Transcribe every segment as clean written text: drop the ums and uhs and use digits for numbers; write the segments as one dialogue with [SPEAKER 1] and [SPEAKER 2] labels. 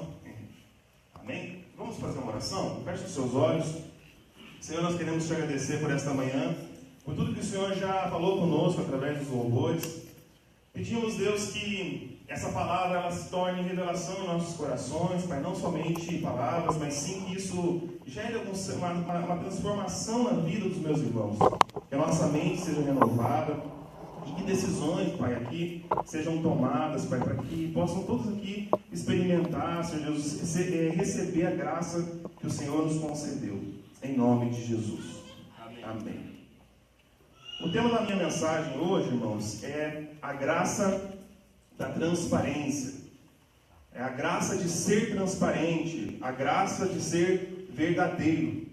[SPEAKER 1] oração? Amém? Vamos fazer uma oração? Feche os seus olhos. Senhor, nós queremos te agradecer por esta manhã, por tudo que o Senhor já falou conosco através dos louvores. Pedimos, Deus, que essa palavra ela se torne revelação em nossos corações, Pai, não somente palavras, mas sim que isso gere uma transformação na vida dos meus irmãos. Que a nossa mente seja renovada e que decisões, Pai, aqui sejam tomadas, Pai, para que possam todos aqui experimentar, Senhor Jesus, receber a graça que o Senhor nos concedeu. Em nome de Jesus. Amém. Amém. O tema da minha mensagem hoje, irmãos, é a graça da transparência. É a graça de ser transparente, a graça de ser verdadeiro.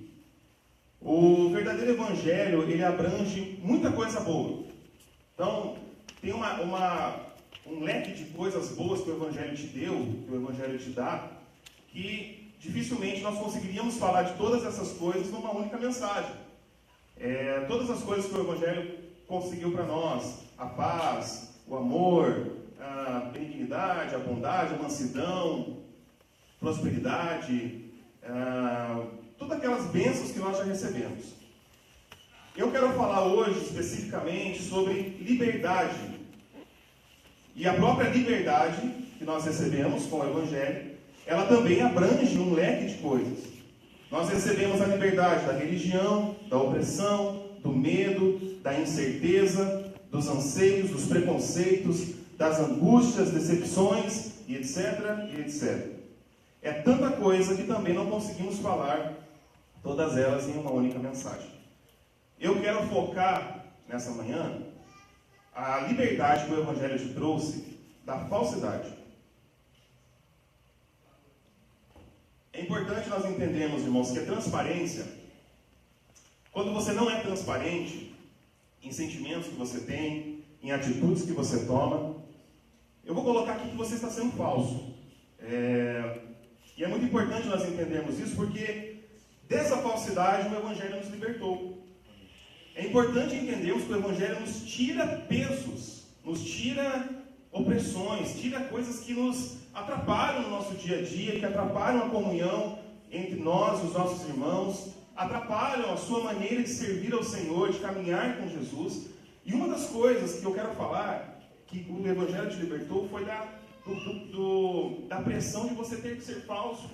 [SPEAKER 1] O verdadeiro evangelho, ele abrange muita coisa boa. Então, tem um leque de coisas boas que o evangelho te deu, que o evangelho te dá, que dificilmente nós conseguiríamos falar de todas essas coisas numa única mensagem. Todas as coisas que o evangelho conseguiu para nós, a paz, o amor, a benignidade, a bondade, a mansidão, prosperidade, todas aquelas bênçãos que nós já recebemos. Eu quero falar hoje especificamente sobre liberdade. E a própria liberdade que nós recebemos com o evangelho, ela também abrange um leque de coisas. Nós recebemos a liberdade da religião, da opressão, do medo, da incerteza, dos anseios, dos preconceitos, das angústias, decepções, e etc, e etc. É tanta coisa que também não conseguimos falar todas elas em uma única mensagem. Eu quero focar nessa manhã a liberdade que o evangelho te trouxe da falsidade. É importante nós entendermos, irmãos, que a transparência, quando você não é transparente em sentimentos que você tem, em atitudes que você toma, eu vou colocar aqui que você está sendo falso. E é muito importante nós entendermos isso, porque dessa falsidade o evangelho nos libertou. É importante entendermos que o evangelho nos tira pesos, nos tira opressões, tira coisas que nos atrapalham no nosso dia a dia, que atrapalham a comunhão entre nós e os nossos irmãos, atrapalham a sua maneira de servir ao Senhor, de caminhar com Jesus. E uma das coisas que eu quero falar, que o evangelho te libertou, foi da pressão de você ter que ser falso,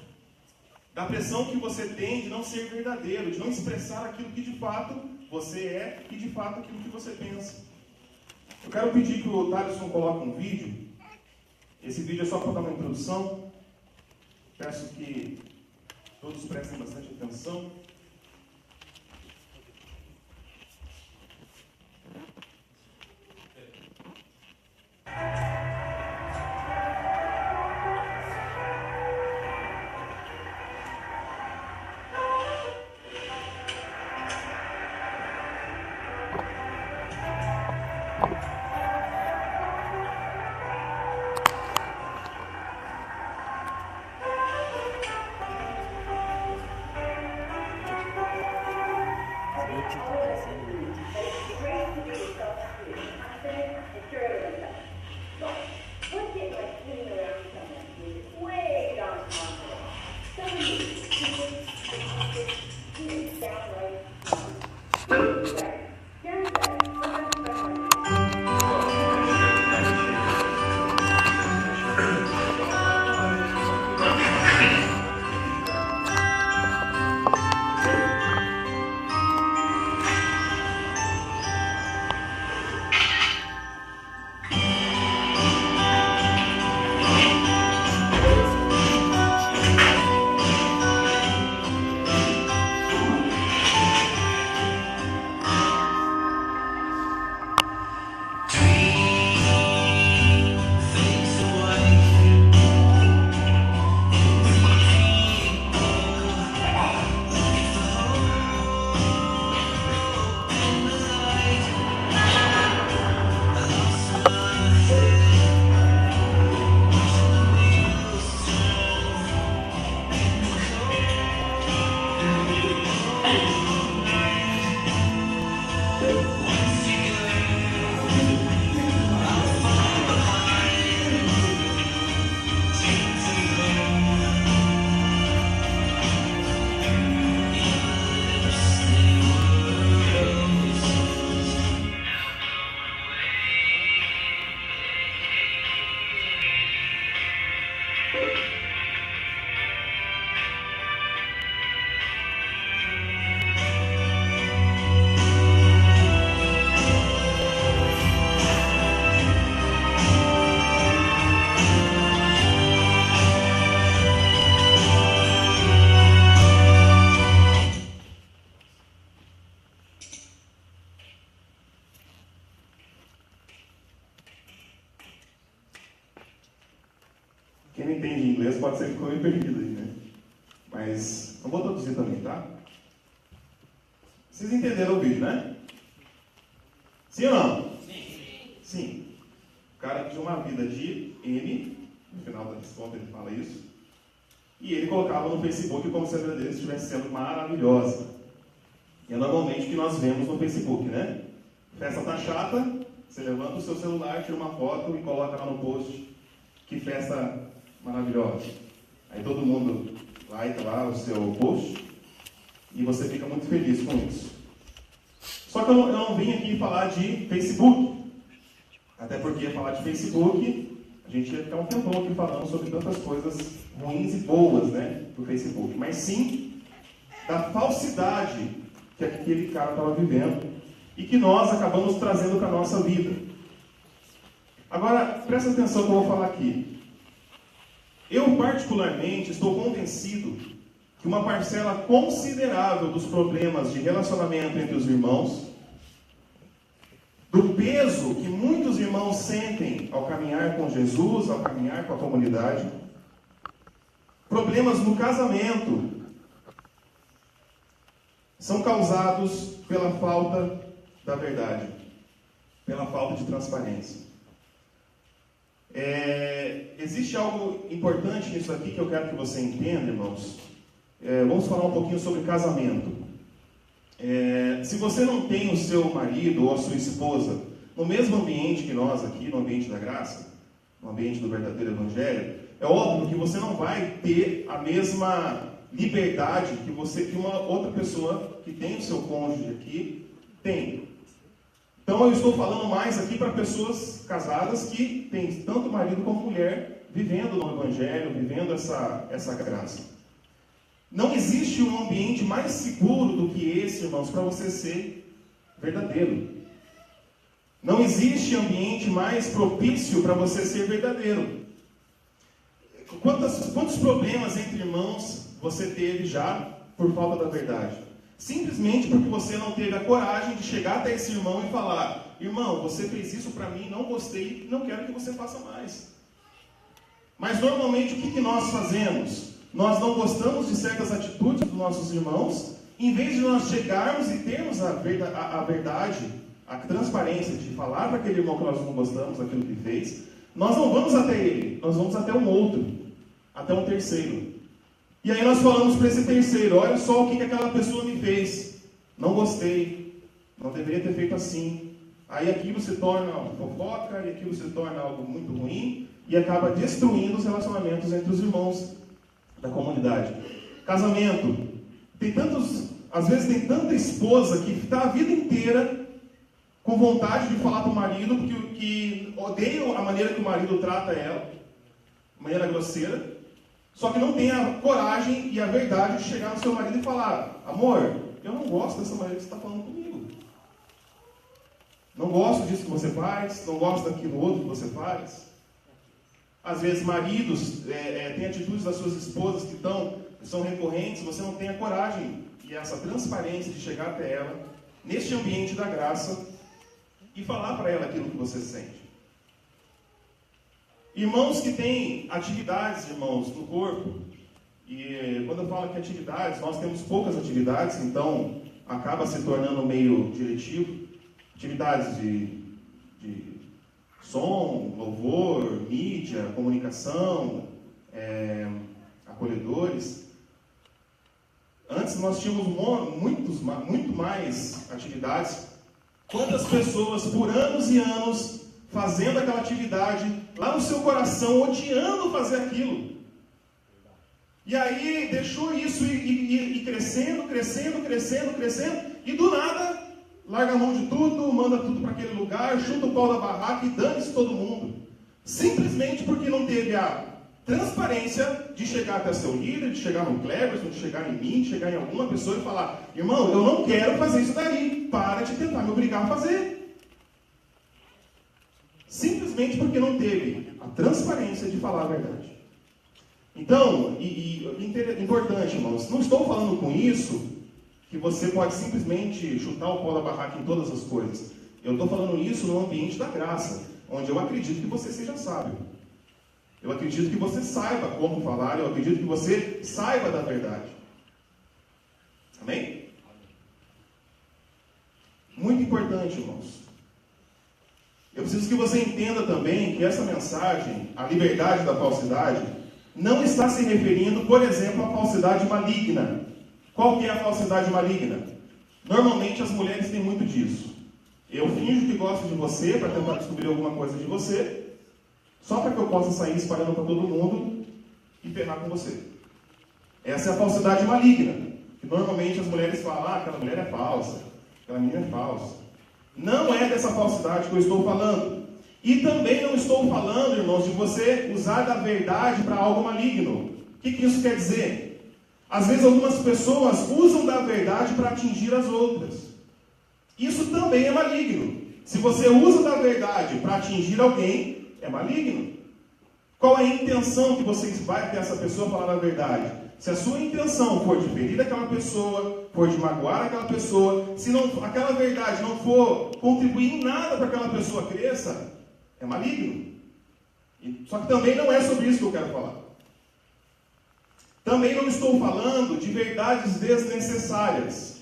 [SPEAKER 1] da pressão que você tem de não ser verdadeiro, de não expressar aquilo que de fato você é e de fato aquilo que você pensa. Eu quero pedir que o Thaleson coloque um vídeo. Esse vídeo é só para dar uma introdução. Peço que todos prestem bastante atenção. meio perdido aí, né? Mas não vou traduzir também, tá? Vocês entenderam o vídeo, né? Sim ou não? Sim. O cara tinha uma vida de M, no final da conta ele fala isso, e ele colocava no Facebook como se a vida dele estivesse sendo maravilhosa. E é normalmente o que nós vemos no Facebook, né? Festa tá chata, você levanta o seu celular, tira uma foto e coloca lá no post. Que festa maravilhosa. Aí todo mundo like lá o seu post e você fica muito feliz com isso. Só que eu não vim aqui falar de Facebook. Até porque falar de Facebook, a gente ia ficar um tempão aqui falando sobre tantas coisas ruins e boas, né, do Facebook. Mas sim da falsidade que aquele cara estava vivendo e que nós acabamos trazendo para a nossa vida. Agora, presta atenção no que eu vou falar aqui. Eu, particularmente, estou convencido que uma parcela considerável dos problemas de relacionamento entre os irmãos, do peso que muitos irmãos sentem ao caminhar com Jesus, ao caminhar com a comunidade, problemas no casamento, são causados pela falta da verdade, pela falta de transparência. Existe algo importante nisso aqui que eu quero que você entenda, irmãos. Vamos falar um pouquinho sobre casamento. Se você não tem o seu marido ou a sua esposa no mesmo ambiente que nós aqui, no ambiente da graça, no ambiente do verdadeiro evangelho, é óbvio que você não vai ter a mesma liberdade que uma outra pessoa que tem o seu cônjuge aqui tem. Então eu estou falando mais aqui para pessoas casadas que têm tanto marido como mulher vivendo no Evangelho, vivendo essa graça. Não existe um ambiente mais seguro do que esse, irmãos, para você ser verdadeiro. Não existe ambiente mais propício para você ser verdadeiro. Quantos problemas entre irmãos você teve já por falta da verdade? Simplesmente porque você não teve a coragem de chegar até esse irmão e falar: irmão, você fez isso para mim, não gostei, não quero que você faça mais. Mas normalmente o que nós fazemos? Nós não gostamos de certas atitudes dos nossos irmãos, em vez de nós chegarmos e termos a verdade, a transparência de falar para aquele irmão que nós não gostamos daquilo que fez, nós não vamos até ele, nós vamos até um outro, até um terceiro. E aí nós falamos para esse terceiro: olha só o que aquela pessoa me fez, não gostei, não deveria ter feito assim. Aí aquilo se torna fofoca, e aquilo se torna algo muito ruim, e acaba destruindo os relacionamentos entre os irmãos da comunidade. Casamento, às vezes tem tanta esposa que está a vida inteira com vontade de falar para o marido, que odeia a maneira que o marido trata ela, maneira grosseira, só que não tem a coragem e a verdade de chegar no seu marido e falar: amor, eu não gosto dessa maneira que você está falando comigo. Não gosto disso que você faz, não gosto daquilo outro que você faz. Às vezes maridos têm atitudes das suas esposas que são recorrentes, você não tem a coragem e essa transparência de chegar até ela, neste ambiente da graça, e falar para ela aquilo que você sente. Irmãos que têm atividades, irmãos, no corpo, e quando eu falo que atividades, nós temos poucas atividades, então acaba se tornando meio diretivo. Atividades de som, louvor, mídia, comunicação, acolhedores. Antes nós tínhamos muito mais atividades. Quantas pessoas por anos e anos fazendo aquela atividade, lá no seu coração, odiando fazer aquilo. E aí deixou isso ir crescendo, e do nada larga a mão de tudo, manda tudo para aquele lugar, chuta o pau da barraca e dane-se todo mundo. Simplesmente porque não teve a transparência de chegar até seu líder, de chegar no Cleverson, de chegar em mim, de chegar em alguma pessoa e falar: irmão, eu não quero fazer isso daí, para de tentar me obrigar a fazer. Simplesmente porque não teve a transparência de falar a verdade. Então, importante, irmãos, não estou falando com isso que você pode simplesmente chutar o pau da barraca em todas as coisas. Eu estou falando isso no ambiente da graça, onde eu acredito que você seja sábio. Eu acredito que você saiba como falar, eu acredito que você saiba da verdade. Amém? Muito importante, irmãos. Eu preciso que você entenda também que essa mensagem, a liberdade da falsidade, não está se referindo, por exemplo, à falsidade maligna. Qual que é a falsidade maligna? Normalmente as mulheres têm muito disso. Eu finjo que gosto de você para tentar descobrir alguma coisa de você, só para que eu possa sair espalhando para todo mundo e ferrar com você. Essa é a falsidade maligna. Que normalmente as mulheres falam, aquela mulher é falsa, aquela menina é falsa. Não é dessa falsidade que eu estou falando. E também não estou falando, irmãos, de você usar da verdade para algo maligno. O que isso quer dizer? Às vezes algumas pessoas usam da verdade para atingir as outras. Isso também é maligno. Se você usa da verdade para atingir alguém, é maligno. Qual é a intenção que você vai ter essa pessoa falar a verdade? Se a sua intenção for de ferir aquela pessoa, for de magoar aquela pessoa, se não, aquela verdade não for contribuir em nada para que aquela pessoa cresça, é maligno. Só que também não é sobre isso que eu quero falar. Também não estou falando de verdades desnecessárias.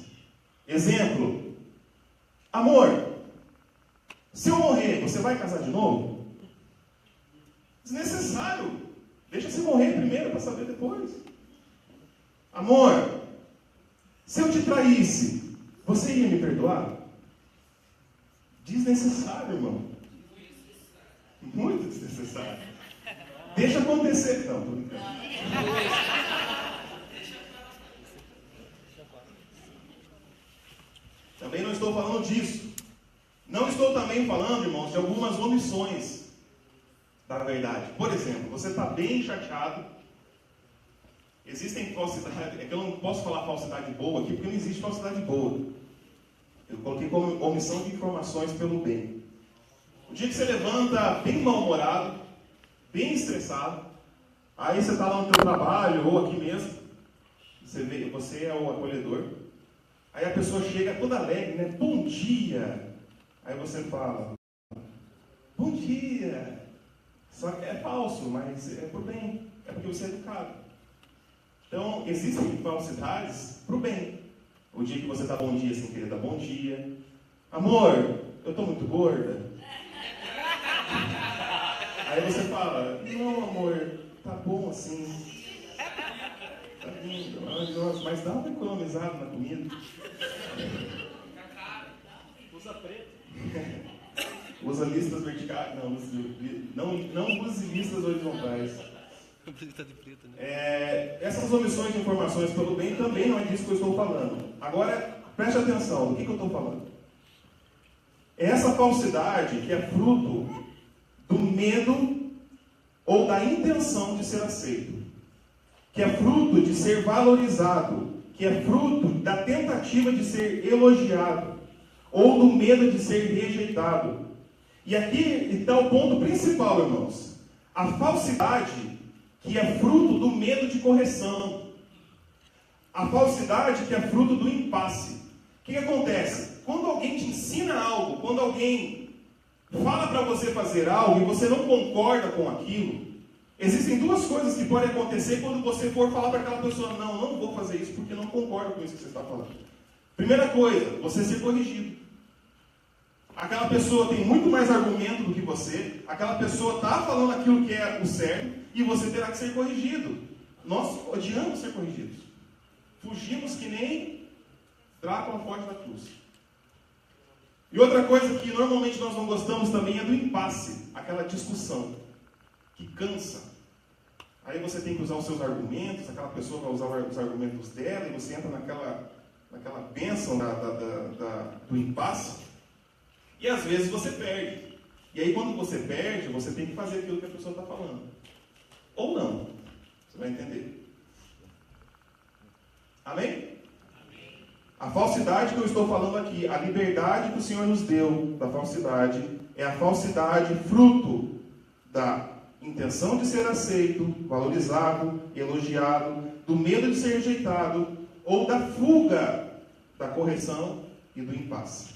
[SPEAKER 1] Exemplo: amor, se eu morrer, você vai casar de novo? Desnecessário. Deixa você morrer primeiro para saber depois. Amor, se eu te traísse, você ia me perdoar? Desnecessário, irmão. Muito desnecessário. Deixa acontecer. Não, estou brincando. Também não estou falando disso. Não estou também falando, irmãos, de algumas omissões da verdade. Por exemplo, você está bem chateado. Existem falsidades. É que eu não posso falar falsidade boa aqui, porque não existe falsidade boa. Eu coloquei como omissão de informações pelo bem. O dia que você levanta bem mal-humorado, bem estressado, aí você está lá no seu trabalho, ou aqui mesmo, você é o acolhedor, aí a pessoa chega toda alegre, né? Bom dia! Aí você fala, bom dia! Só que é falso, mas é por bem, é porque você é educado. Então, existem falsidades para o bem. O dia que você dá bom dia sem querer dar bom dia. Amor, eu estou muito gorda. Aí você fala, não amor, tá bom assim. Tá lindo, maravilhoso, mas dá uma economizada na comida.
[SPEAKER 2] Usa preto.
[SPEAKER 1] Usa listas verticais. Não use listas horizontais. Essas omissões de informações pelo bem também não é disso que eu estou falando. Agora, preste atenção, do que eu estou falando? Essa falsidade que é fruto do medo ou da intenção de ser aceito, que é fruto de ser valorizado, que é fruto da tentativa de ser elogiado, ou do medo de ser rejeitado. E aqui está o ponto principal, irmãos. A falsidade que é fruto do medo de correção. A falsidade que é fruto do impasse. O que acontece? Quando alguém te ensina algo, quando alguém fala para você fazer algo e você não concorda com aquilo, existem duas coisas que podem acontecer quando você for falar para aquela pessoa, não vou fazer isso porque não concordo com isso que você está falando. Primeira coisa, você ser corrigido. Aquela pessoa tem muito mais argumento do que você, aquela pessoa está falando aquilo que é o certo, e você terá que ser corrigido. Nós odiamos ser corrigidos. Fugimos que nem Drácula foge da cruz. E outra coisa que normalmente nós não gostamos também é do impasse, aquela discussão que cansa. Aí você tem que usar os seus argumentos, aquela pessoa vai usar os argumentos dela, e você entra naquela bênção do impasse, e às vezes você perde. E aí quando você perde, você tem que fazer aquilo que a pessoa está falando. Ou não. Você vai entender. Amém? A falsidade que eu estou falando aqui, a liberdade que o Senhor nos deu da falsidade, é a falsidade fruto da intenção de ser aceito, valorizado, elogiado, do medo de ser rejeitado, ou da fuga da correção e do impasse.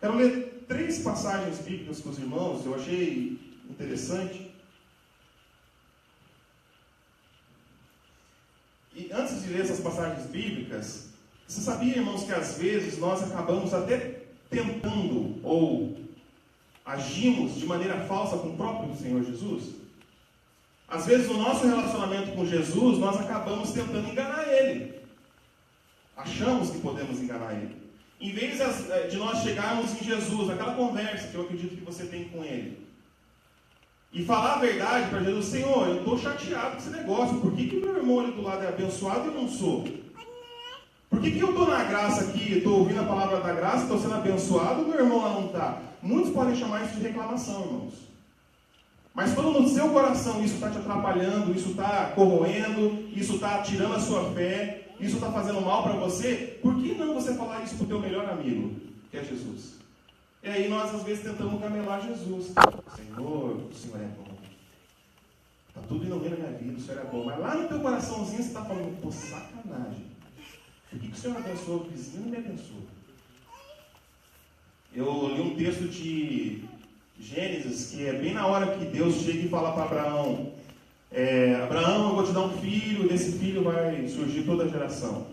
[SPEAKER 1] Quero ler 3 passagens bíblicas com os irmãos, eu achei interessante. E antes de ler essas passagens bíblicas, você sabia, irmãos, que às vezes nós acabamos até tentando ou agimos de maneira falsa com o próprio Senhor Jesus? Às vezes no nosso relacionamento com Jesus, nós acabamos tentando enganar Ele. Achamos que podemos enganar Ele. Em vez de nós chegarmos em Jesus, aquela conversa que eu acredito que você tem com Ele, e falar a verdade para Jesus: Senhor, eu estou chateado com esse negócio, por que meu irmão ali do lado é abençoado e eu não sou? Por que eu estou na graça aqui, estou ouvindo a palavra da graça, estou sendo abençoado, e meu irmão lá não está? Muitos podem chamar isso de reclamação, irmãos. Mas quando no seu coração isso está te atrapalhando, isso está corroendo, isso está tirando a sua fé, isso está fazendo mal para você, por que não você falar isso para o teu melhor amigo, que é Jesus? E aí nós às vezes tentamos camelar Jesus. Senhor, o Senhor é bom. Está tudo indo bem na minha vida, o Senhor é bom. Mas lá no teu coraçãozinho você está falando: pô, sacanagem. Por que o Senhor abençoa o vizinho e não me abençoa? Eu li um texto de Gênesis, que é bem na hora que Deus chega e fala para Abraão: Abraão, eu vou te dar um filho, e desse filho vai surgir toda a geração.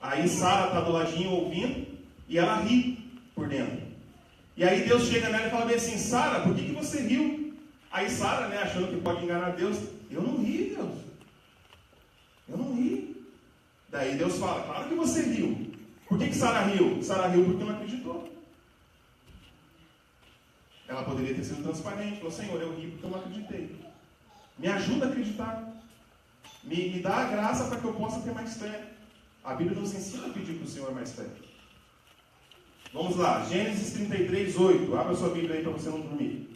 [SPEAKER 1] Aí Sara está do ladinho ouvindo, e ela ri por dentro. E aí Deus chega nela e fala bem assim: Sara, por que você riu? Aí Sara, achando que pode enganar Deus: eu não ri, Deus. Eu não ri. Daí Deus fala: claro que você riu. Por que Sara riu? Sara riu porque não acreditou. Ela poderia ter sido transparente. Falou: Senhor, eu ri porque eu não acreditei. Me ajuda a acreditar. Me dá a graça para que eu possa ter mais fé. A Bíblia nos ensina a pedir para o Senhor mais fé. Vamos lá, Gênesis 33, 8. Abra sua Bíblia aí para você não dormir.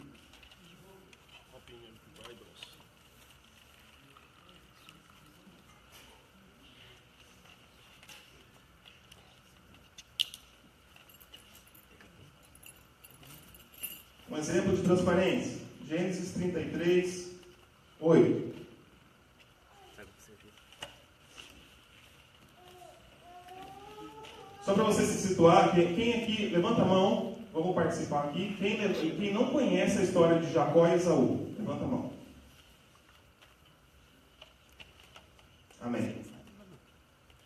[SPEAKER 1] Um exemplo de transparência. Gênesis 33, 8. Só para você se situar, quem aqui, levanta a mão, vamos participar aqui. Quem não conhece a história de Jacó e Esaú, levanta a mão. Amém.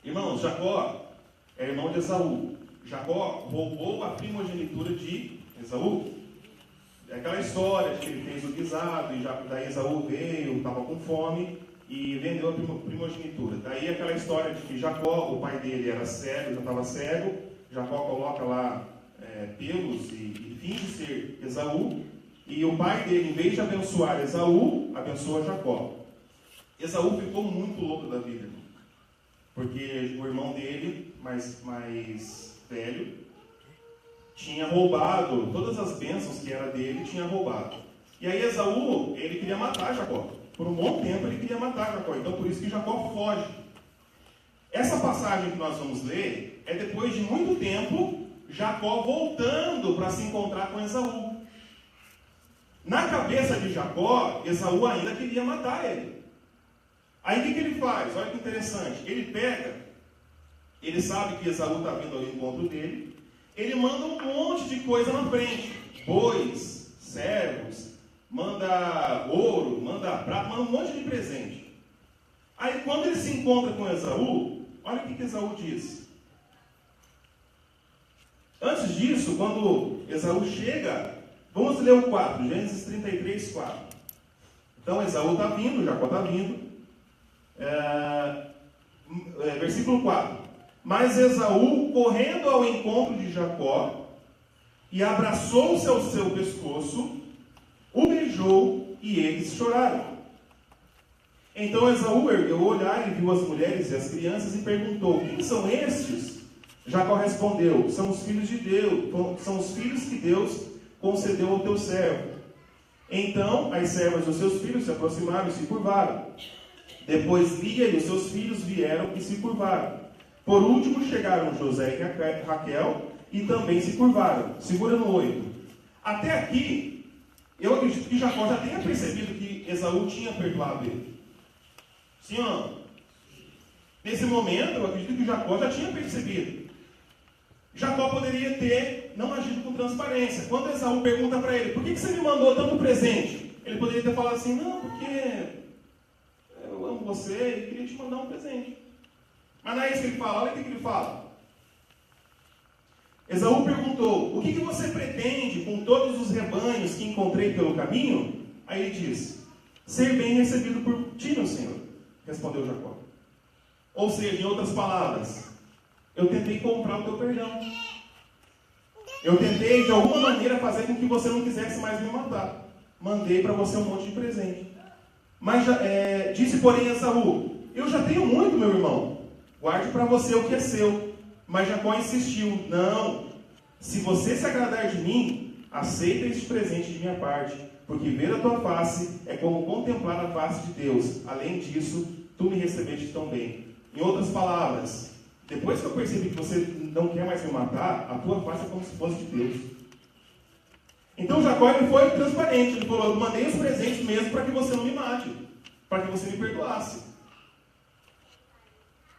[SPEAKER 1] Irmãos, Jacó é irmão de Esaú. Jacó roubou a primogenitura de Esaú. É aquela história de que ele fez o guisado, e daí Esaú veio, estava com fome, e vendeu a primogenitura. Daí aquela história de que Jacó, o pai dele era cego, já estava cego, Jacó coloca lá pelos e finge ser Esaú, e o pai dele, em vez de abençoar Esaú, abençoa Jacó. Esaú ficou muito louco da vida, porque o irmão dele, mais velho, tinha roubado todas as bênçãos que era dele, tinha roubado. E aí Esaú, ele queria matar Jacó. Por um bom tempo ele queria matar Jacó, então por isso que Jacó foge. Essa passagem que nós vamos ler é depois de muito tempo, Jacó voltando para se encontrar com Esaú. Na cabeça de Jacó, Esaú ainda queria matar ele. Aí o que ele faz? Olha que interessante. Ele sabe que Esaú está vindo ao encontro dele, ele manda um monte de coisa na frente. Bois, servos, manda ouro, manda prata, manda um monte de presente. Aí quando ele se encontra com Esaú, olha o que Esaú diz. Antes disso, quando Esaú chega, vamos ler o 4, Gênesis 33, 4. Então Esaú está vindo, Jacó está vindo. Versículo 4. Mas Esaú, correndo ao encontro de Jacó, e abraçou-se ao seu pescoço, o beijou e eles choraram. Então Esaú ergueu o olhar e viu as mulheres e as crianças e perguntou: quem são estes? Jacó respondeu: são os filhos de Deus, são os filhos que Deus concedeu ao teu servo. Então as servas dos seus filhos se aproximaram e se curvaram. Depois Lia e os seus filhos vieram e se curvaram. Por último chegaram José e Raquel e também se curvaram. Segura no 8. Até aqui, eu acredito que Jacó já tenha percebido que Esaú tinha perdoado ele. Sim ou não? Nesse momento, eu acredito que Jacó já tinha percebido. Jacó poderia ter não agido com transparência. Quando Esaú pergunta para ele: por que você me mandou tanto presente? Ele poderia ter falado assim: não, porque eu amo você e queria te mandar um presente. Mas não é isso que ele fala, olha o que ele fala. Esaú perguntou: o que você pretende com todos os rebanhos que encontrei pelo caminho? Aí ele diz: ser bem recebido por ti, meu senhor, respondeu Jacó. Ou seja, em outras palavras, eu tentei comprar o teu perdão. Eu tentei de alguma maneira fazer com que você não quisesse mais me matar. Mandei para você um monte de presente. Mas disse porém Esaú: eu já tenho muito, meu irmão. Guarde para você o que é seu. Mas Jacó insistiu: não, se você se agradar de mim, aceita este presente de minha parte, porque ver a tua face é como contemplar a face de Deus. Além disso, tu me recebeste tão bem. Em outras palavras, depois que eu percebi que você não quer mais me matar, a tua face é como se fosse de Deus. Então Jacó, ele foi transparente. Ele falou: eu mandei os presentes mesmo para que você não me mate, para que você me perdoasse.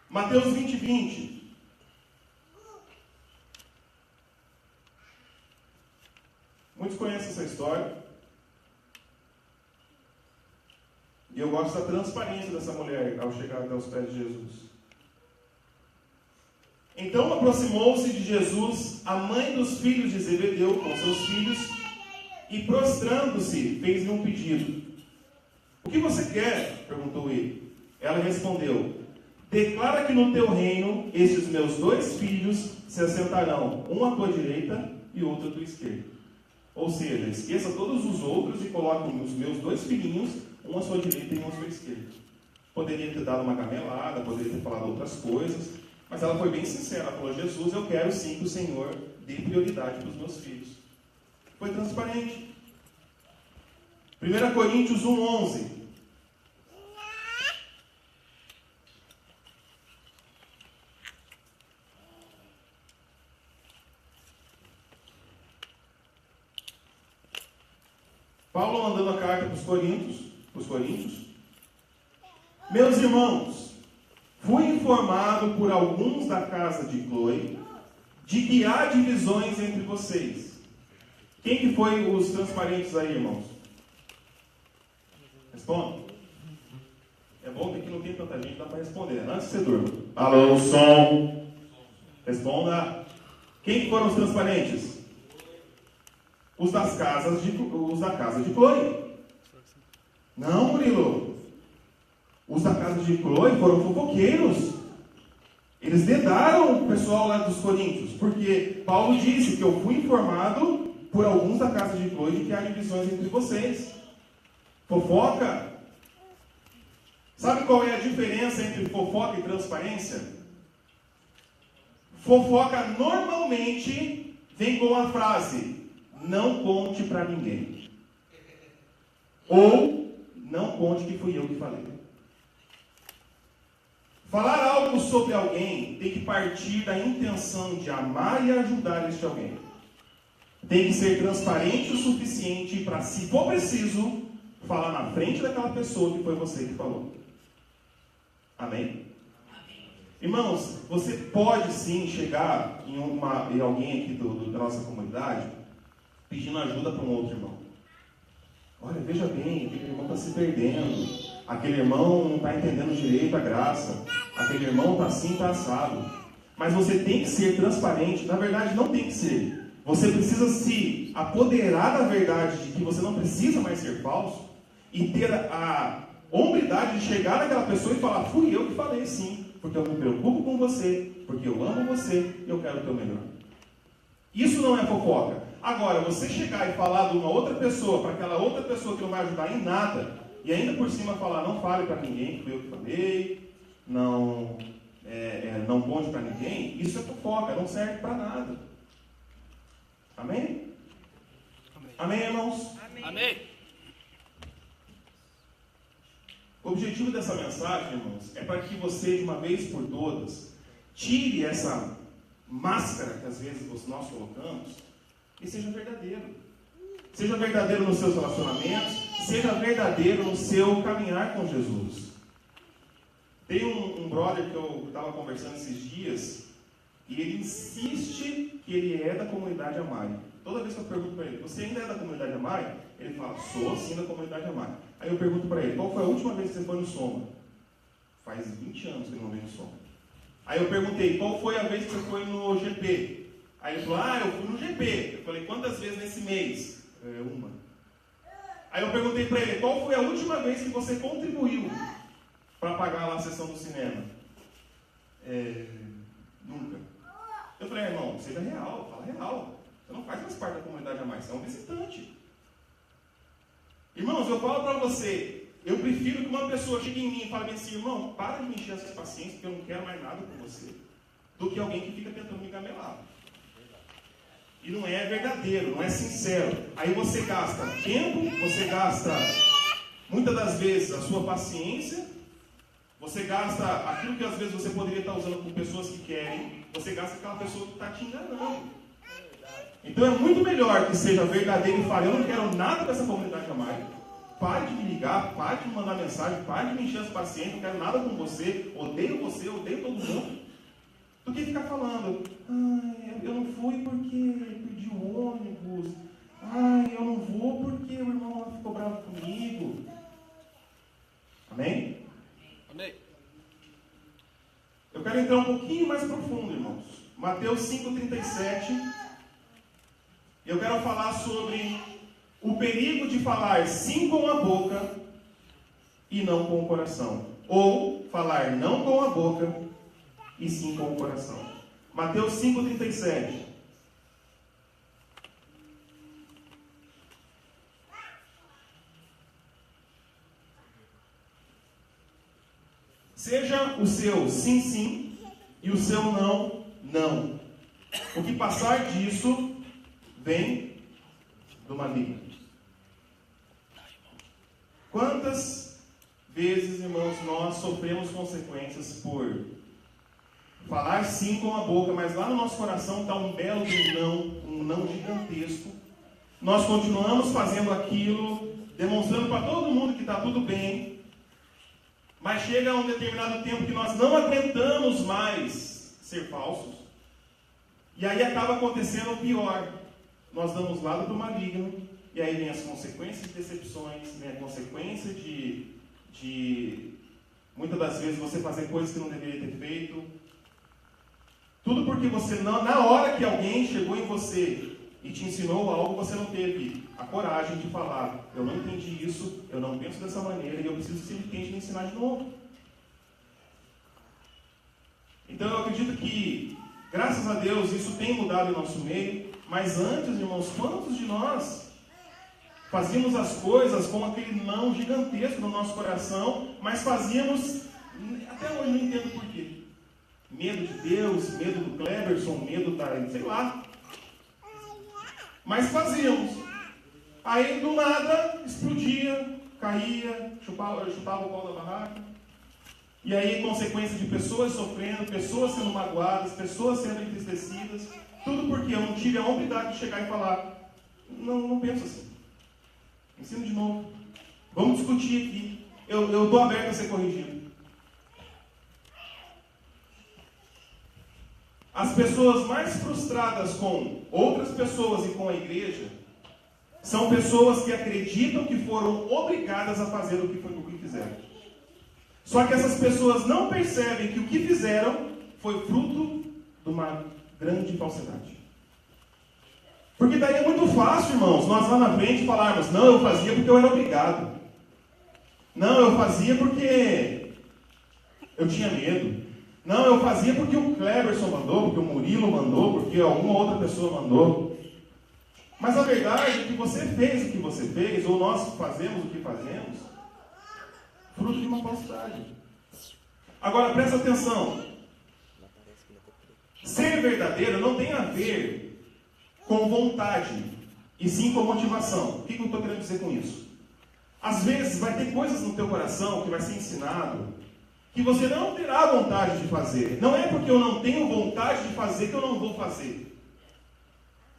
[SPEAKER 1] Mateus 20:20. Muitos conhecem essa história. E eu gosto da transparência dessa mulher ao chegar até os pés de Jesus. Então aproximou-se de Jesus a mãe dos filhos de Zebedeu com seus filhos e, prostrando-se, fez-lhe um pedido. O que você quer? Perguntou ele. Ela respondeu: declara que no teu reino estes meus 2 filhos se assentarão, um à tua direita e outro à tua esquerda. Ou seja, esqueça todos os outros e coloque os meus 2 filhinhos, um à sua direita e um à sua esquerda. Poderia ter dado uma gamelada, poderia ter falado outras coisas, mas ela foi bem sincera. Ela falou: Jesus, eu quero sim que o Senhor dê prioridade para os meus filhos. Foi transparente. 1 Coríntios 1:11. Paulo mandando a carta para os Coríntios. Meus irmãos, fui informado por alguns da casa de Cloe de que há divisões entre vocês. Quem que foi os transparentes aí, irmãos? Responda. É bom que aqui não tem tanta gente, dá para responder. Antes que você durma. Alô, som. Responda. Quem que foram os transparentes? Os da casa de Cloe. Não, Murilo. Os da casa de Cloe foram fofoqueiros. Eles dedaram o pessoal lá dos Coríntios, porque Paulo disse que eu fui informado por alguns da casa de Cloe de que há divisões entre vocês. Fofoca. Sabe qual é a diferença entre fofoca e transparência? Fofoca normalmente vem com a frase: não conte para ninguém. Ou, não conte que fui eu que falei. Falar algo sobre alguém tem que partir da intenção de amar e ajudar este alguém. Tem que ser transparente o suficiente para, se for preciso, falar na frente daquela pessoa que foi você que falou. Amém? Irmãos, você pode sim chegar em alguém aqui da nossa comunidade pedindo ajuda para um outro irmão. Olha, veja bem, aquele irmão está se perdendo. Aquele irmão não está entendendo direito a graça. Aquele irmão está assim, está assado. Mas você tem que ser transparente. Na verdade, não tem que ser. Você precisa se apoderar da verdade de que você não precisa mais ser falso e ter a hombridade de chegar naquela pessoa e falar: fui eu que falei sim, porque eu me preocupo com você, porque eu amo você e eu quero o teu melhor. Isso não é fofoca. Agora, você chegar e falar de uma outra pessoa para aquela outra pessoa que não vai ajudar em nada, e ainda por cima falar: não fale para ninguém que foi eu que falei, não conte para ninguém, isso é fofoca, não serve para nada. Amém? Amém, irmãos?
[SPEAKER 2] Amém.
[SPEAKER 1] O objetivo dessa mensagem, irmãos, é para que você, de uma vez por todas, tire essa máscara que às vezes nós colocamos e seja verdadeiro. Seja verdadeiro nos seus relacionamentos, seja verdadeiro no seu caminhar com Jesus. Tem um brother que eu estava conversando esses dias, e ele insiste que ele é da comunidade Amai. Toda vez que eu pergunto para ele: você ainda é da comunidade Amai? Ele fala: sou sim da comunidade Amai. Aí eu pergunto para ele: qual foi a última vez que você foi no Soma? Faz 20 anos que ele não vem no Soma. Aí eu perguntei, qual foi a vez que você foi no GP? Aí ele falou, eu fui no GP. Eu falei, quantas vezes nesse mês? Uma. Aí eu perguntei para ele, qual foi a última vez que você contribuiu para pagar lá a sessão do cinema? Nunca. Eu falei, irmão, seja real, fala real. Você não faz mais parte da comunidade jamais, você é um visitante. Irmãos, eu falo para você, eu prefiro que uma pessoa chegue em mim e fale assim, irmão, para de me encher essa paciência, porque eu não quero mais nada com você, do que alguém que fica tentando me gamelar. E não é verdadeiro, não é sincero. Aí você gasta tempo, você gasta, muitas das vezes, a sua paciência, você gasta aquilo que às vezes você poderia estar usando com pessoas que querem, você gasta aquela pessoa que está te enganando. Então é muito melhor que seja verdadeiro e fale, eu não quero nada dessa comunidade jamais. Pare de me ligar, pare de me mandar mensagem, pare de me encher as paciências, não quero nada com você, odeio todo mundo. Do que ficar falando, eu não fui porque perdi o ônibus, eu não vou porque o irmão lá ficou bravo comigo. Amém?
[SPEAKER 2] Amém.
[SPEAKER 1] Eu quero entrar um pouquinho mais profundo, irmãos. Mateus 5,37. Eu quero falar sobre o perigo de falar sim com a boca e não com o coração. Ou falar não com a boca e sim com o coração. Mateus 5,37. Seja o seu sim, sim e o seu não, não. O que passar disso vem do maligno. Quantas vezes, irmãos, nós sofremos consequências por falar sim com a boca, mas lá no nosso coração está um belo um não gigantesco. Nós continuamos fazendo aquilo, demonstrando para todo mundo que está tudo bem, mas chega um determinado tempo que nós não aguentamos mais ser falsos, e aí acaba acontecendo o pior. Nós damos lado para o maligno, e aí vem as consequências de decepções, vem a consequência de muitas das vezes você fazer coisas que não deveria ter feito. Tudo porque você, na hora que alguém chegou em você e te ensinou algo, você não teve a coragem de falar, eu não entendi isso, eu não penso dessa maneira, e eu preciso que você me ensinar de novo. Então eu acredito que, graças a Deus, isso tem mudado em nosso meio. Mas antes, irmãos, quantos de nós fazíamos as coisas com aquele não gigantesco no nosso coração, mas fazíamos, até hoje não entendo por quê. Medo de Deus, medo do Cleberson, medo da, sei lá. Mas fazíamos. Aí do nada, explodia, caía, chupava o pau da barraca. E aí, consequência de pessoas sofrendo, pessoas sendo magoadas, pessoas sendo entristecidas. Tudo porque eu não tive a hombridade de chegar e falar, não penso assim. Ensino de novo. Vamos discutir aqui. Eu estou aberto a ser corrigido. As pessoas mais frustradas com outras pessoas e com a igreja são pessoas que acreditam que foram obrigadas a fazer o que fizeram. Só que essas pessoas não percebem que o que fizeram foi fruto de uma grande falsidade. Porque daí é muito fácil, irmãos, nós lá na frente falarmos, não, eu fazia porque eu era obrigado. Não, eu fazia porque eu tinha medo. Não, eu fazia porque o Cleberson mandou, porque o Murilo mandou, porque alguma outra pessoa mandou. Mas a verdade é que você fez o que você fez, ou nós fazemos o que fazemos, fruto de uma falsidade. Agora presta atenção. Ser verdadeiro não tem a ver com vontade, e sim com motivação. O que eu estou querendo dizer com isso? Às vezes vai ter coisas no teu coração que vai ser ensinado, que você não terá vontade de fazer. Não é porque eu não tenho vontade de fazer que eu não vou fazer.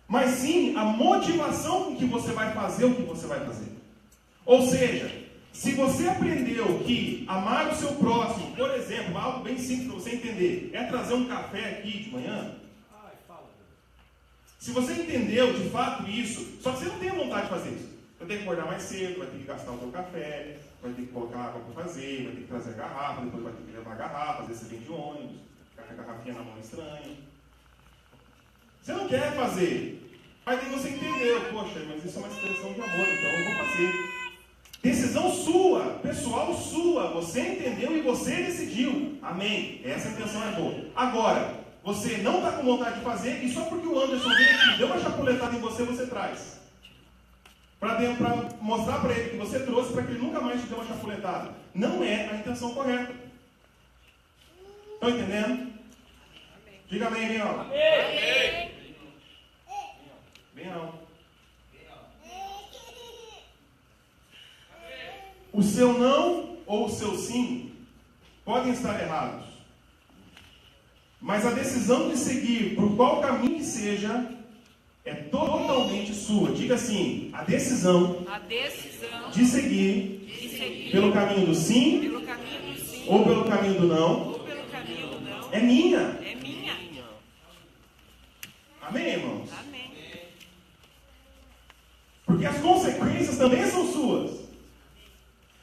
[SPEAKER 1] Mas sim a motivação com que você vai fazer o que você vai fazer. Ou seja, se você aprendeu que amar o seu próximo, por exemplo, algo bem simples para você entender, é trazer um café aqui de manhã. Se você entendeu de fato isso, só que você não tem vontade de fazer isso. Você tem que acordar mais cedo, vai ter que gastar o seu café, vai ter que colocar água para fazer, vai ter que trazer a garrafa, depois vai ter que levar a garrafa, às vezes você vem de ônibus, ficar com a garrafinha na mão estranha. Você não quer fazer, mas aí você entendeu, poxa, mas isso é uma expressão de amor, então eu vou fazer. Decisão sua, pessoal sua, você entendeu e você decidiu. Amém. Essa intenção é boa. Agora, você não está com vontade de fazer e só porque o Anderson veio aqui, deu uma chapuletada em você, você traz. Para mostrar para ele que você trouxe para que ele nunca mais te dê uma chapuletada. Não é a intenção correta. Estão entendendo? Amém. Diga amém, bem alto. Amém. Bem alto. O seu não ou o seu sim podem estar errados. Mas a decisão de seguir por qual caminho que seja é totalmente sua. Diga assim, a decisão de seguir pelo caminho do sim, ou pelo caminho do não, é minha. Amém, irmãos? Amém. Porque as consequências também são suas.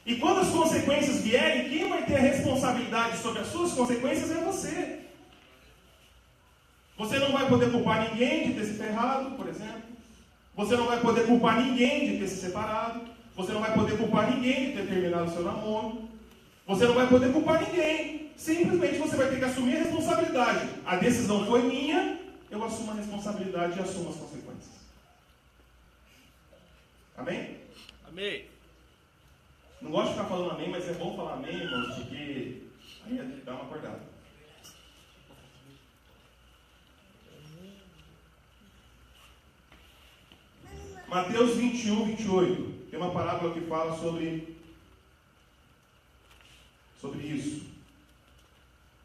[SPEAKER 1] E quando as consequências vierem, quem vai ter a responsabilidade sobre as suas consequências é você. Você não vai poder culpar ninguém de ter se ferrado, por exemplo. Você não vai poder culpar ninguém de ter se separado. Você não vai poder culpar ninguém de ter terminado o seu namoro. Você não vai poder culpar ninguém. Simplesmente você vai ter que assumir a responsabilidade. A decisão foi minha, eu assumo a responsabilidade e assumo as consequências. Amém? Amém. Não gosto de ficar falando amém, mas é bom falar amém, irmãos, porque aí dá uma acordada. Mateus 21, 28. Tem uma parábola que fala sobre isso.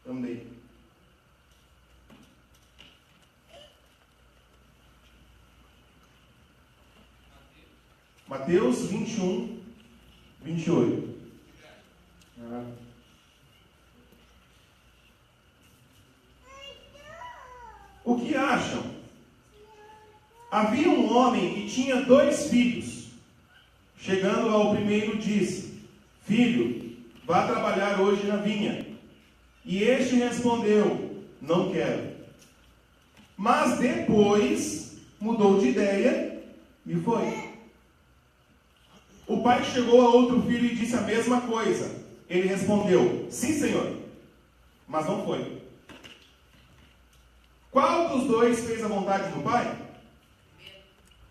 [SPEAKER 1] Também. Mateus 21, 28. O que acham? Havia um homem que tinha 2 filhos. Chegando ao primeiro, disse: Filho, vá trabalhar hoje na vinha. E este respondeu: Não quero. Mas depois mudou de ideia e foi. O pai chegou a outro filho e disse a mesma coisa. Ele respondeu: Sim, senhor. Mas não foi. Qual dos 2 fez a vontade do pai?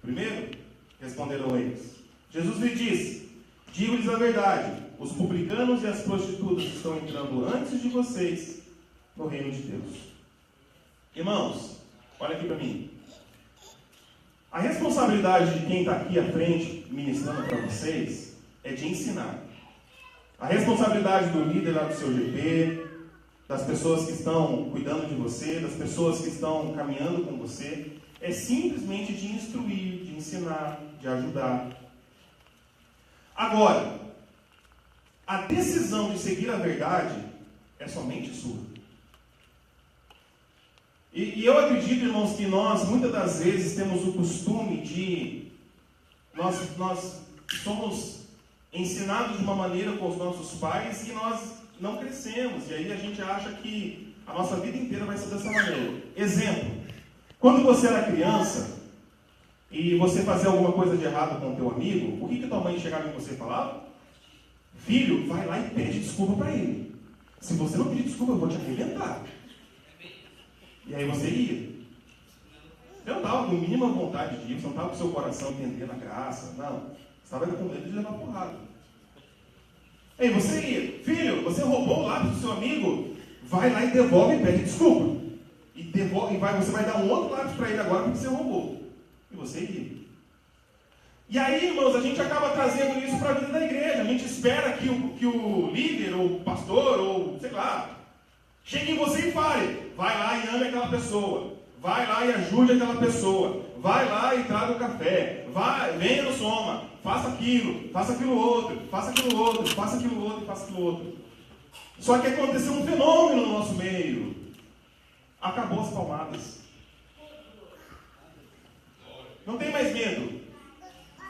[SPEAKER 1] Primeiro, responderam eles. Jesus lhe disse: Digo-lhes a verdade, os publicanos e as prostitutas estão entrando antes de vocês no reino de Deus. Irmãos, olha aqui para mim. A responsabilidade de quem está aqui à frente, ministrando para vocês, é de ensinar. A responsabilidade do líder lá do seu GP, das pessoas que estão cuidando de você, das pessoas que estão caminhando com você, é simplesmente de instruir, de ensinar, de ajudar. Agora, a decisão de seguir a verdade é somente sua. E eu acredito, irmãos, que nós, muitas das vezes, temos o costume de... Nós somos ensinados de uma maneira com os nossos pais e nós não crescemos. E aí a gente acha que a nossa vida inteira vai ser dessa maneira. Exemplo. Quando você era criança e você fazia alguma coisa de errado com o teu amigo, o que tua mãe chegava em você e falava? Filho, vai lá e pede desculpa para ele. Se você não pedir desculpa, eu vou te arrebentar. E aí você ia. Você não estava com mínima vontade de ir, você não estava com o seu coração entendendo a graça. Não. Você estava com medo de levar porrada. Aí você ia. Filho, você roubou o lápis do seu amigo? Vai lá e devolve e pede desculpa. Você vai dar um outro lápis para ele agora porque você roubou. E você ia. E aí, irmãos, a gente acaba trazendo isso para a vida da igreja. A gente espera que o líder, ou o pastor, ou sei lá, chegue em você e fale: vai lá e ame aquela pessoa. Vai lá e ajude aquela pessoa. Vai lá e traga o café. Venha no soma. Faça aquilo outro, faça aquilo outro, faça aquilo outro, faça aquilo outro. Só que aconteceu um fenômeno no nosso meio. Acabou as palmadas. Não tem mais medo.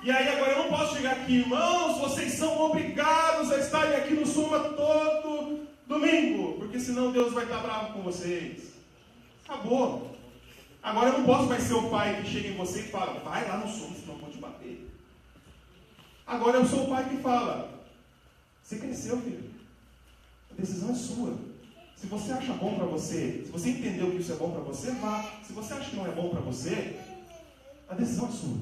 [SPEAKER 1] E aí agora eu não posso chegar aqui, irmãos, vocês são obrigados a estarem aqui no soma todo Domingo, porque senão Deus vai estar bravo com vocês. Acabou. Agora eu não posso mais ser o pai que chega em você e fala, vai lá no som, senão eu vou te bater. Agora eu sou o pai que fala, você cresceu, filho. A decisão é sua. Se você acha bom para você, se você entendeu que isso é bom para você, vá. Se você acha que não é bom para você, a decisão é sua.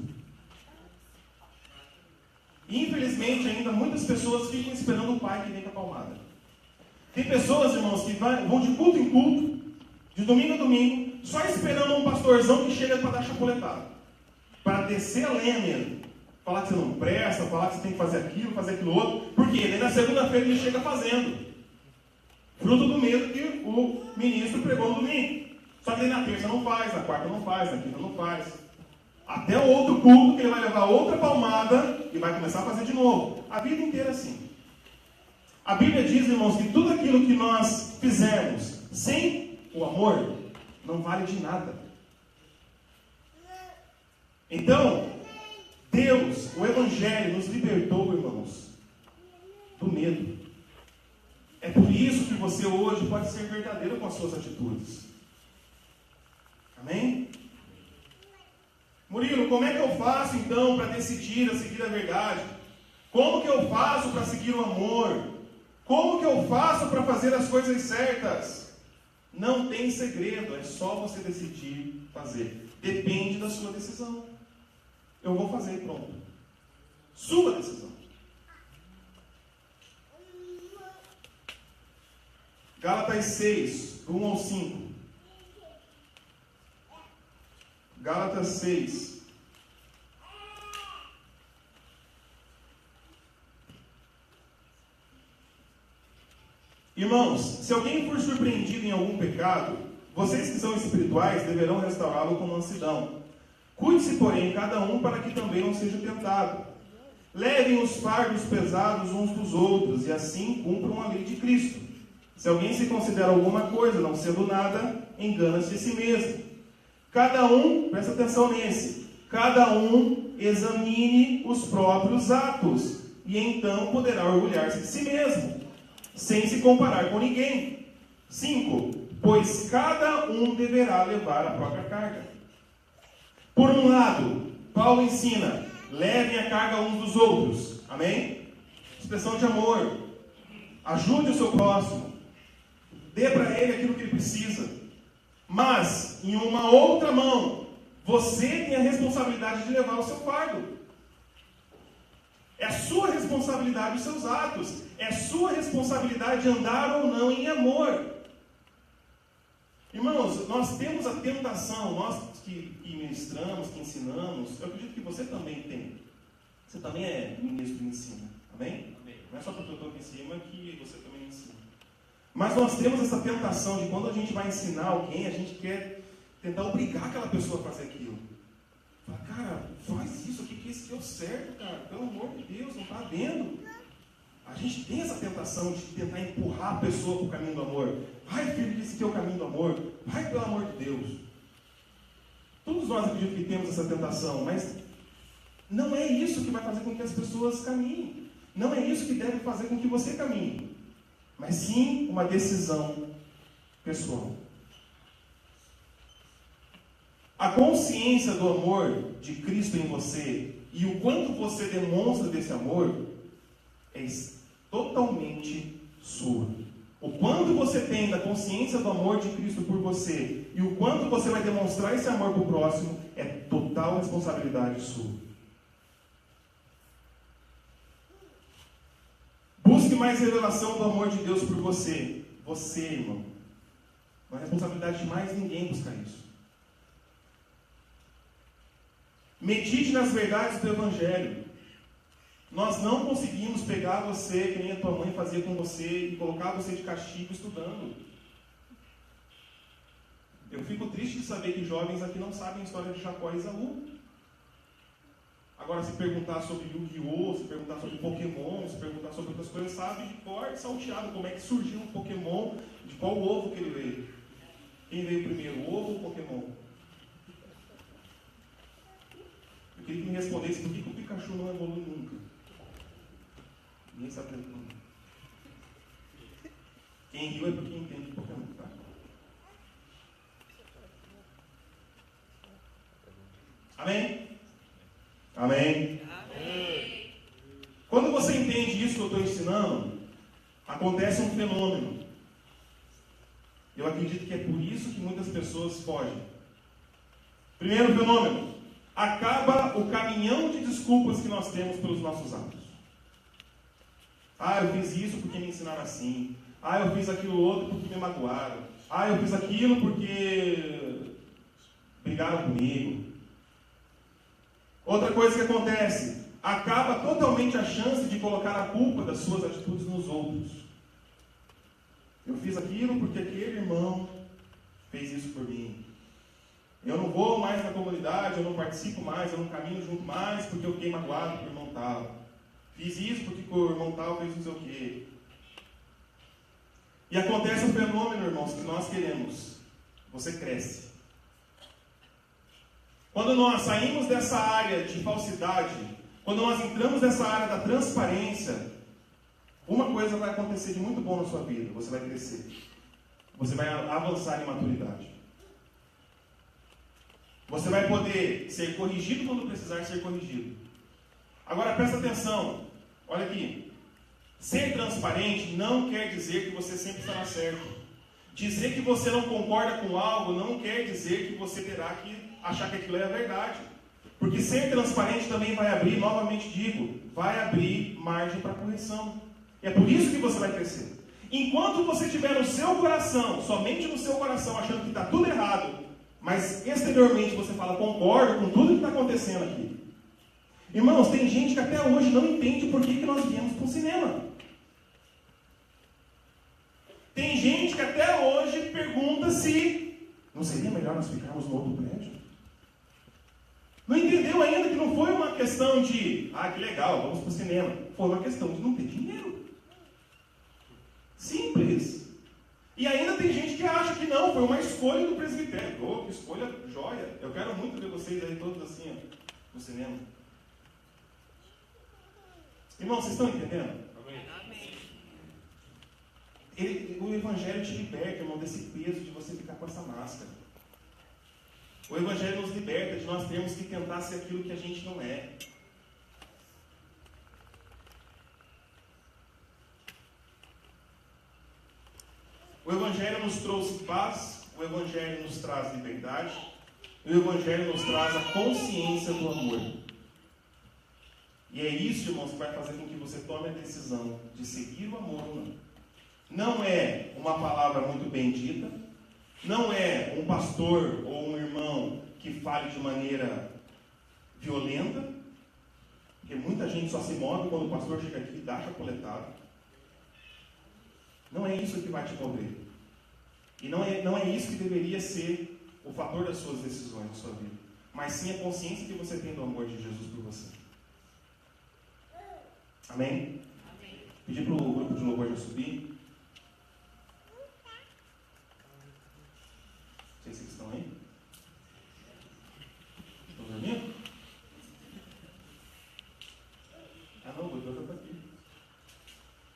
[SPEAKER 1] E infelizmente ainda muitas pessoas ficam esperando o pai que vem com a palmada. Tem pessoas, irmãos, que vão de culto em culto, de domingo a domingo, só esperando um pastorzão que chega para dar chapuletada. Para descer a lenha mesmo. Falar que você não presta, falar que você tem que fazer aquilo outro. Por quê? Daí na segunda-feira ele chega fazendo. Fruto do medo que o ministro pregou no domingo. Só que daí na terça não faz, na quarta não faz, na quinta não faz. Até o outro culto que ele vai levar outra palmada e vai começar a fazer de novo. A vida inteira é assim. A Bíblia diz, irmãos, que tudo aquilo que nós fizermos sem o amor não vale de nada. Então, Deus, o Evangelho, nos libertou, irmãos, do medo. É por isso que você hoje pode ser verdadeiro com as suas atitudes. Amém? Murilo, como é que eu faço então para decidir a seguir a verdade? Como que eu faço para seguir o amor? Como que eu faço para fazer as coisas certas? Não tem segredo, é só você decidir fazer. Depende da sua decisão. Eu vou fazer e pronto. Sua decisão. Gálatas 6, do 1 ao 5. Gálatas 6. Irmãos, se alguém for surpreendido em algum pecado, vocês que são espirituais deverão restaurá-lo com mansidão. Cuide-se, porém, cada um para que também não seja tentado. Levem os fardos pesados uns dos outros e assim cumpram a lei de Cristo. Se alguém se considera alguma coisa, não sendo nada, engana-se a si mesmo. Cada um, presta atenção nesse, cada um examine os próprios atos e então poderá orgulhar-se de si mesmo, sem se comparar com ninguém. 5. Pois cada um deverá levar a própria carga. Por um lado, Paulo ensina, levem a carga uns dos outros. Amém? Expressão de amor. Ajude o seu próximo. Dê para ele aquilo que ele precisa. Mas, em uma outra mão, você tem a responsabilidade de levar o seu fardo. É a sua responsabilidade os seus atos. É a sua responsabilidade andar ou não em amor. Irmãos, nós temos a tentação, nós que ministramos, que ensinamos, eu acredito que você também tem. Você também é ministro de ensino. Amém? Amém. Não é só porque eu estou aqui em cima que você também ensina. Mas nós temos essa tentação de quando a gente vai ensinar alguém, a gente quer tentar obrigar aquela pessoa a fazer aquilo. Fala, cara, faz isso aqui, que esse é o certo, cara. Pelo amor de Deus, não está vendo? A gente tem essa tentação de tentar empurrar a pessoa para o caminho do amor. Vai, filho, que esse aqui é o caminho do amor. Vai, pelo amor de Deus. Todos nós acreditamos que temos essa tentação, mas não é isso que vai fazer com que as pessoas caminhem. Não é isso que deve fazer com que você caminhe. Mas sim uma decisão pessoal. A consciência do amor de Cristo em você e o quanto você demonstra desse amor é totalmente sua. O quanto você tem da consciência do amor de Cristo por você e o quanto você vai demonstrar esse amor para o próximo é total responsabilidade sua. Busque mais revelação do amor de Deus por você. Você, irmão. Não é responsabilidade de mais ninguém buscar isso. Medite nas verdades do Evangelho. Nós não conseguimos pegar você, que nem a tua mãe fazia com você, e colocar você de castigo estudando. Eu fico triste de saber que jovens aqui não sabem a história de Jacó e Esaú. Agora, se perguntar sobre Yu-Gi-Oh!, se perguntar sobre Pokémon, se perguntar sobre outras coisas, sabe de cor e salteado como é que surgiu um Pokémon, de qual ovo que ele veio. Quem veio primeiro, o ovo ou o Pokémon? Eu queria que me respondesse por que o Pikachu não evolui nunca. Ninguém sabe responder. Quem Quem riu é porque entende um pouco, tá? Amém? Amém? Amém. Quando você entende isso que eu estou ensinando, acontece um fenômeno. Eu acredito que é por isso que muitas pessoas fogem. Primeiro fenômeno: acaba o caminhão de desculpas que nós temos pelos nossos atos. Eu fiz isso porque me ensinaram assim. Eu fiz aquilo outro porque me magoaram. Eu fiz aquilo porque brigaram comigo. Outra coisa que acontece: acaba totalmente a chance de colocar a culpa das suas atitudes nos outros. Eu fiz aquilo porque aquele irmão fez isso por mim. Eu não vou mais na comunidade, eu não participo mais, eu não caminho junto mais porque eu fiquei magoado com o irmão tal. Fiz isso porque o irmão tal fez não sei o quê. E acontece um fenômeno, irmãos, que nós queremos. Você cresce. Quando nós saímos dessa área de falsidade, quando nós entramos nessa área da transparência, uma coisa vai acontecer de muito bom na sua vida: você vai crescer. Você vai avançar em maturidade. Você vai poder ser corrigido quando precisar ser corrigido. Agora presta atenção, olha aqui. Ser transparente não quer dizer que você sempre estará certo. Dizer que você não concorda com algo não quer dizer que você terá que achar que aquilo é a verdade. Porque ser transparente também vai abrir, novamente digo, vai abrir margem para correção. É por isso que você vai crescer. Enquanto você tiver no seu coração, somente no seu coração, achando que está tudo errado, mas exteriormente você fala: concordo com tudo que está acontecendo aqui. Irmãos, tem gente que até hoje não entende por que nós viemos para o cinema. Tem gente que até hoje pergunta se não seria melhor nós ficarmos no outro prédio. Não entendeu ainda que não foi uma questão de que legal, vamos para o cinema. Foi uma questão de não ter dinheiro. Simples. E ainda tem gente que acha que não, foi uma escolha do presbitério. Que escolha joia. Eu quero muito ver vocês aí todos assim, no cinema. Irmãos, vocês estão entendendo? Amém. O Evangelho te liberta, irmão, desse peso de você ficar com essa máscara. O Evangelho nos liberta de nós termos que tentar ser aquilo que a gente não é. O Evangelho nos trouxe paz, o Evangelho nos traz liberdade, e o Evangelho nos traz a consciência do amor. E é isso, irmãos, que vai fazer com que você tome a decisão de seguir o amor ou não. Não é uma palavra muito bem dita, não é um pastor ou um irmão que fale de maneira violenta, porque muita gente só se move quando o pastor chega aqui e dá chapuletada. Não é isso que vai te mover. E não é isso que deveria ser o fator das suas decisões na sua vida. Mas sim a consciência que você tem do amor de Jesus por você. Amém? Amém. Pedir para o grupo de louvor já subir. Não sei se vocês estão aí. Estão dormindo? Não, o doutor está aqui.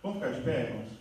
[SPEAKER 1] Vamos ficar de pé, irmãos?